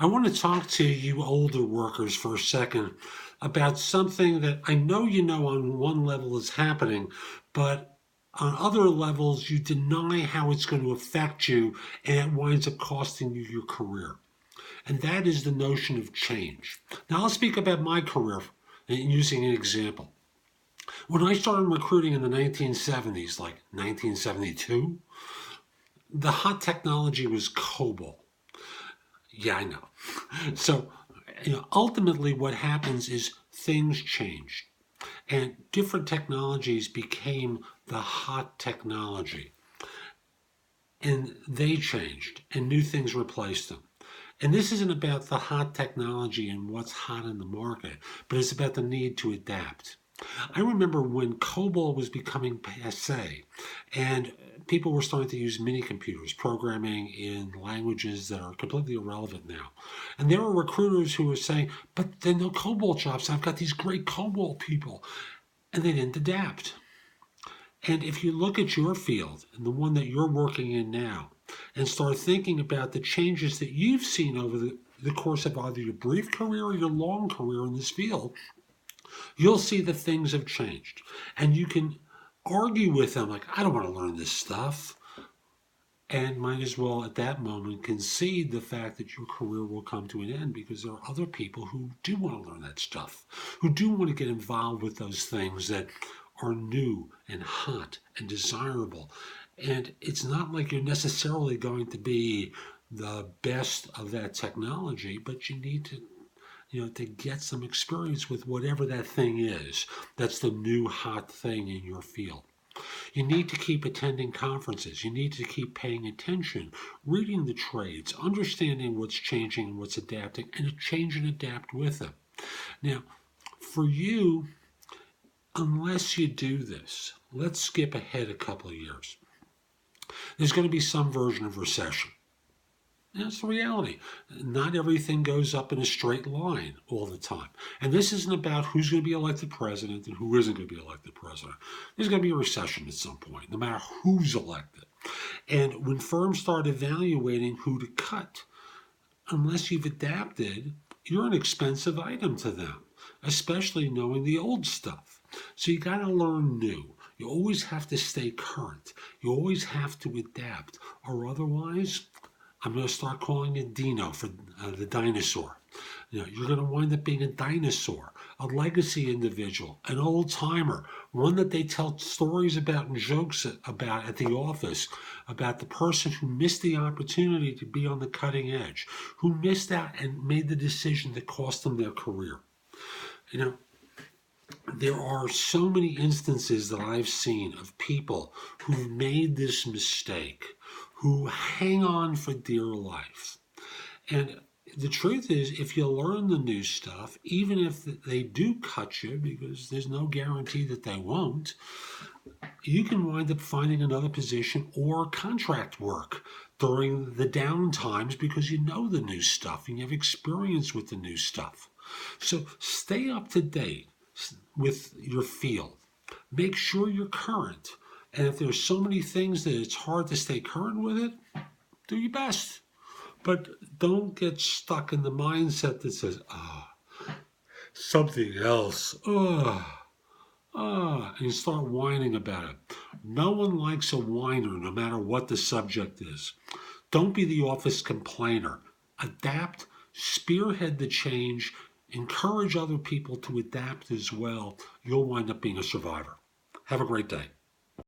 I want to talk to you older workers for a second about something that I know you know on one level is happening, but on other levels you deny how it's going to affect you and it winds up costing you your career. And that is the notion of change. Now I'll speak about my career using an example. When I started recruiting in the 1970s, like 1972, the hot technology was COBOL. Yeah, I know. So, ultimately, what happens is things change, and different technologies became the hot technology, and they changed, and new things replaced them. And this isn't about the hot technology and what's hot in the market, but it's about the need to adapt. I remember when COBOL was becoming passe and people were starting to use mini computers, programming in languages that are completely irrelevant now. And there were recruiters who were saying, but there are no COBOL jobs. I've got these great COBOL people. And they didn't adapt. And if you look at your field and the one that you're working in now and start thinking about the changes that you've seen over the course of either your brief career or your long career in this field, you'll see that things have changed. And you can argue with them like, I don't want to learn this stuff. And might as well at that moment concede the fact that your career will come to an end because there are other people who do want to learn that stuff, who do want to get involved with those things that are new and hot and desirable. And it's not like you're necessarily going to be the best of that technology, but you need to get some experience with whatever that thing is. That's the new hot thing in your field. You need to keep attending conferences. You need to keep paying attention, reading the trades, understanding what's changing and what's adapting, and change and adapt with them. Now, for you, unless you do this, let's skip ahead a couple of years. There's going to be some version of recession. That's the reality. Not everything goes up in a straight line all the time. And this isn't about who's going to be elected president and who isn't going to be elected president. There's going to be a recession at some point, no matter who's elected. And when firms start evaluating who to cut, unless you've adapted, you're an expensive item to them, especially knowing the old stuff. So you got to learn new. You always have to stay current. You always have to adapt, or otherwise, I'm going to start calling it Dino for the dinosaur. You're going to wind up being a dinosaur, a legacy individual, an old timer, one that they tell stories about and jokes about at the office, about the person who missed the opportunity to be on the cutting edge, who missed out and made the decision that cost them their career. There are so many instances that I've seen of people who've made this mistake, who hang on for dear life. And the truth is, if you learn the new stuff, even if they do cut you, because there's no guarantee that they won't, you can wind up finding another position or contract work during the down times because you know the new stuff and you have experience with the new stuff. So stay up to date with your field. Make sure you're current. And if there's so many things that it's hard to stay current with it, do your best. But don't get stuck in the mindset that says, something else, and you start whining about it. No one likes a whiner, no matter what the subject is. Don't be the office complainer. Adapt, spearhead the change, encourage other people to adapt as well. You'll wind up being a survivor. Have a great day.